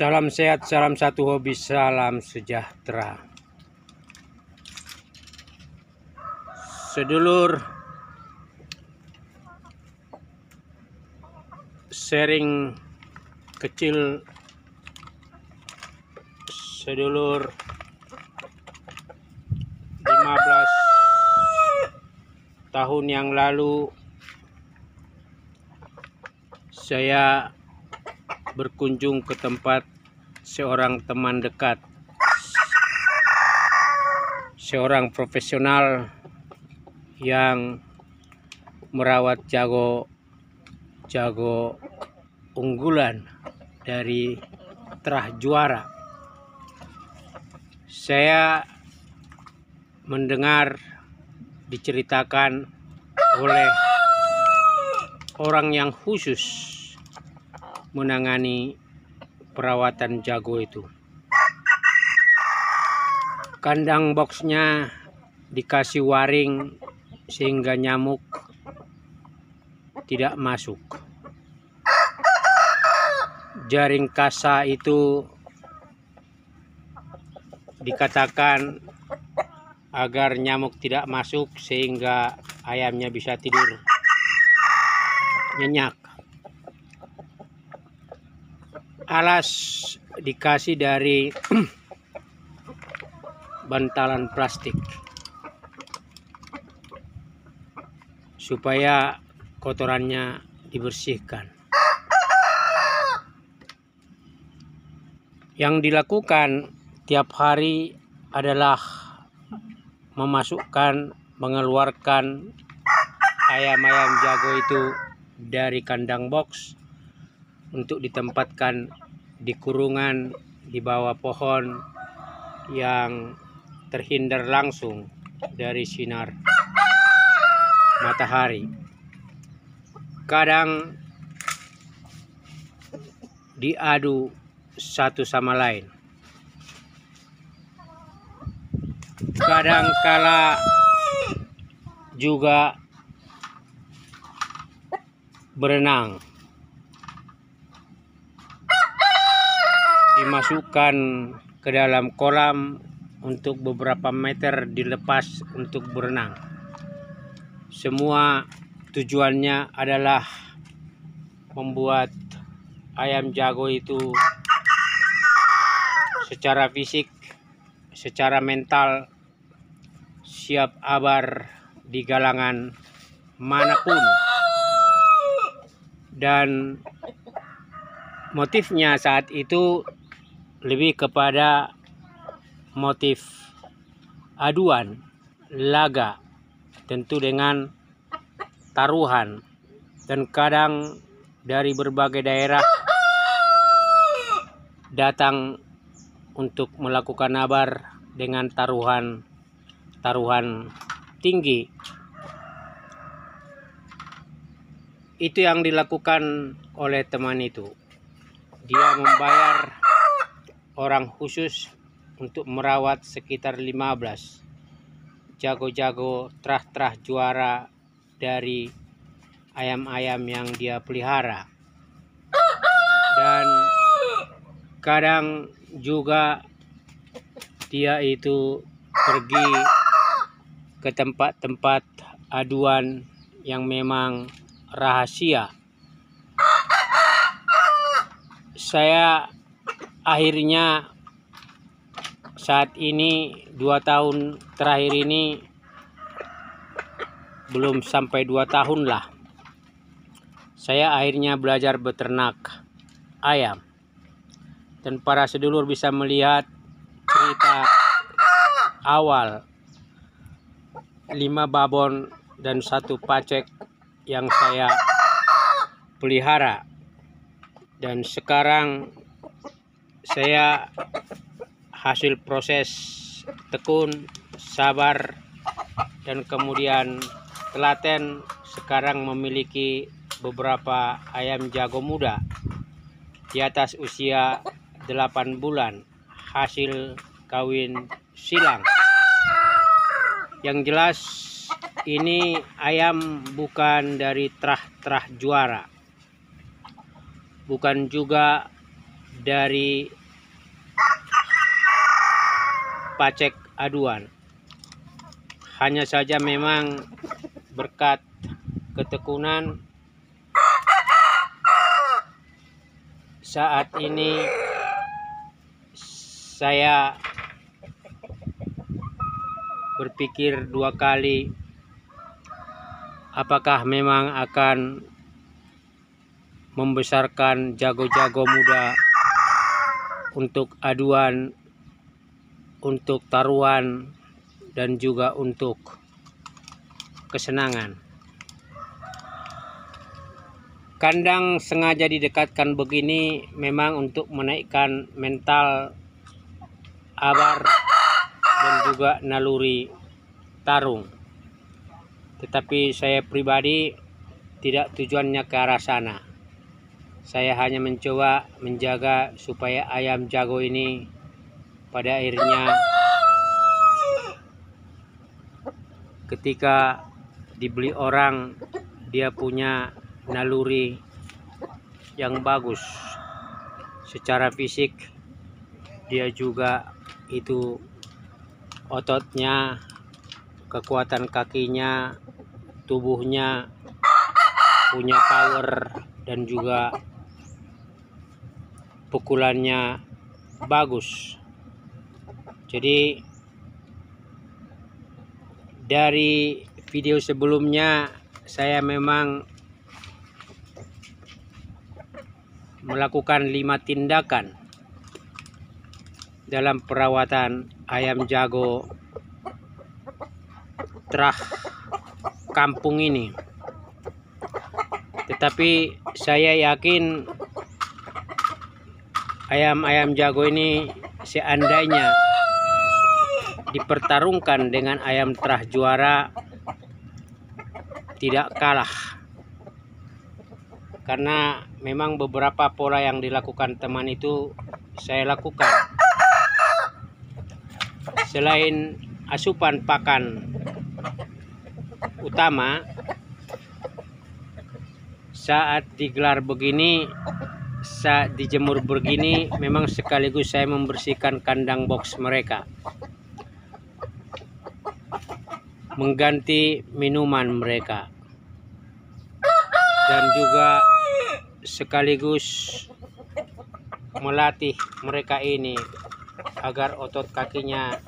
Salam sehat, salam satu hobi, salam sejahtera. Sedulur, sharing kecil sedulur 15 tahun yang lalu saya berkunjung ke tempat seorang teman dekat, seorang profesional yang merawat jago unggulan dari Terah Juara. Saya mendengar diceritakan oleh orang yang khusus menangani perawatan jago itu. Kandang boxnya dikasih waring sehingga nyamuk tidak masuk. Jaring kasa itu dikatakan agar nyamuk tidak masuk sehingga ayamnya bisa tidur nyenyak. Alas dikasih dari bantalan plastik supaya kotorannya dibersihkan. Yang dilakukan tiap hari adalah mengeluarkan ayam-ayam jago itu dari kandang box untuk ditempatkan di kurungan di bawah pohon yang terhindar langsung dari sinar matahari. Kadang diadu satu sama lain. Kadang kala juga berenang. Dimasukkan ke dalam kolam untuk beberapa meter dilepas untuk berenang. Semua tujuannya adalah membuat ayam jago itu secara fisik, secara mental siap abar di galangan manapun. Dan motifnya saat itu lebih kepada motif aduan, laga, tentu dengan taruhan, dan kadang dari berbagai daerah datang untuk melakukan abar dengan taruhan tinggi. Itu yang dilakukan oleh teman itu. Dia membayar orang khusus untuk merawat sekitar 15 jago-jago Terah Juara dari ayam-ayam yang dia pelihara. Dan kadang juga dia itu pergi ke tempat-tempat aduan yang memang rahasia. Saya akhirnya saat ini 2 tahun terakhir ini, belum sampai 2 tahun lah, saya akhirnya belajar beternak ayam. Dan para sedulur bisa melihat cerita awal 5 babon dan 1 pacek yang saya pelihara. Dan sekarang saya hasil proses tekun, sabar, dan kemudian telaten, sekarang memiliki beberapa ayam jago muda di atas usia 8 bulan hasil kawin silang. Yang jelas ini ayam bukan dari Terah Juara, bukan juga dari pacek aduan. Hanya saja memang berkat ketekunan saat ini saya berpikir dua kali apakah memang akan membesarkan jago-jago muda untuk aduan, untuk taruhan, dan juga untuk kesenangan. Kandang sengaja didekatkan begini memang untuk menaikkan mental abar dan juga naluri tarung. Tetapi saya pribadi tidak tujuannya ke arah sana. Saya hanya mencoba menjaga supaya ayam jago ini pada akhirnya ketika dibeli orang dia punya naluri yang bagus secara fisik, dia juga itu ototnya, kekuatan kakinya, tubuhnya punya power dan juga pukulannya bagus. Jadi dari video sebelumnya saya memang melakukan 5 tindakan dalam perawatan ayam jago terah kampung ini. Tetapi saya yakin ayam-ayam jago ini seandainya dipertarungkan dengan ayam terah juara tidak kalah. Karena memang beberapa pola yang dilakukan teman itu saya lakukan. Selain asupan pakan utama, saat digelar begini, saat dijemur begini, memang sekaligus saya membersihkan kandang box mereka, mengganti minuman mereka, dan juga sekaligus melatih mereka ini agar otot kakinya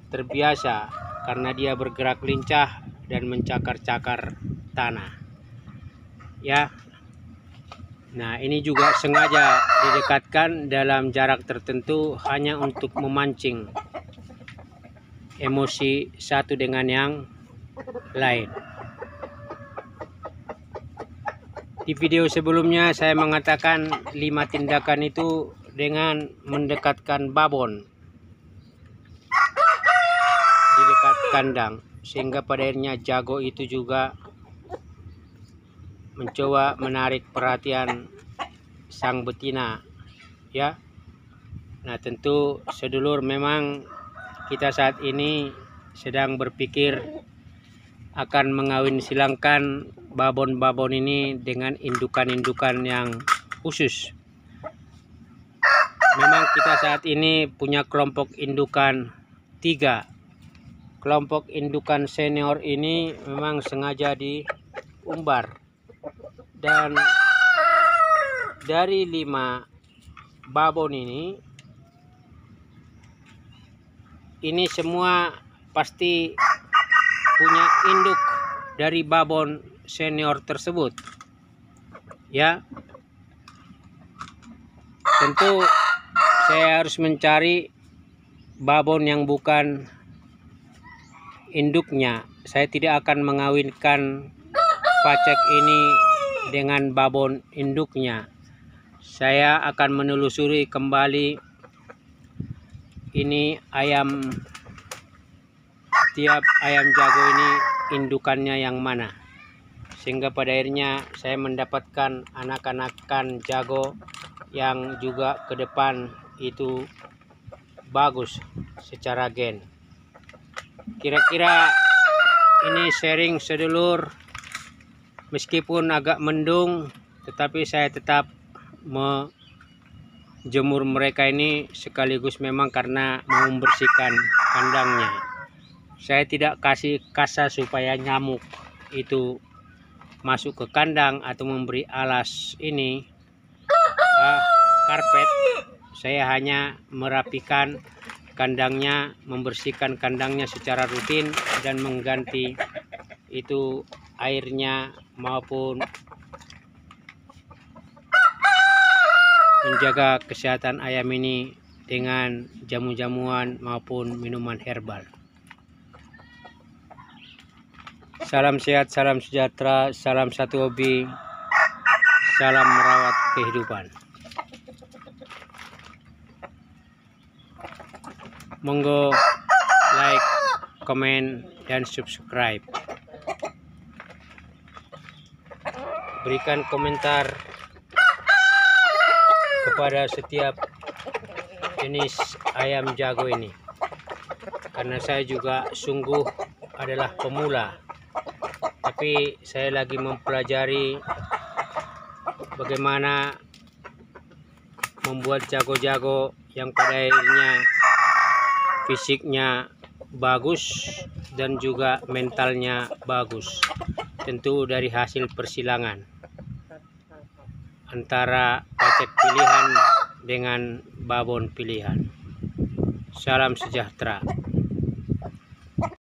terbiasa karena dia bergerak lincah dan mencakar-cakar tanah. Ya. Nah, ini juga sengaja didekatkan dalam jarak tertentu hanya untuk memancing emosi satu dengan yang lain. Di video sebelumnya saya mengatakan 5 tindakan itu dengan mendekatkan babon di dekat kandang, sehingga pada akhirnya jago itu juga mencoba menarik perhatian sang betina, ya. Nah, tentu sedulur, memang kita saat ini sedang berpikir akan mengawin silangkan babon-babon ini dengan indukan-indukan yang khusus. Memang kita saat ini punya kelompok indukan 3. Kelompok indukan senior ini memang sengaja diumbar, dan dari 5 babon ini semua pasti punya induk dari babon senior tersebut, ya. Tentu saya harus mencari babon yang bukan induknya. Saya tidak akan mengawinkan pacek ini dengan babon induknya. Saya akan menelusuri kembali ini tiap ayam jago ini indukannya yang mana, sehingga pada akhirnya saya mendapatkan anak-anakan jago yang juga ke depan itu bagus secara gen. Kira-kira ini sharing sedulur, meskipun agak mendung, tetapi saya tetap jemur mereka ini sekaligus memang karena mau membersihkan kandangnya. Saya tidak kasih kasa supaya nyamuk itu masuk ke kandang atau memberi alas ini karpet. Saya hanya merapikan kandangnya, membersihkan kandangnya secara rutin dan mengganti itu airnya maupun menjaga kesehatan ayam ini dengan jamu-jamuan maupun minuman herbal. Salam sehat, salam sejahtera, salam satu hobi, salam merawat kehidupan. Monggo like, komen, dan subscribe. Berikan komentar kepada setiap jenis ayam jago ini, karena saya juga sungguh adalah pemula, tapi saya lagi mempelajari bagaimana membuat jago-jago yang pada akhirnya fisiknya bagus dan juga mentalnya bagus, tentu dari hasil persilangan antara pacek pilihan dengan babon pilihan. Salam sejahtera.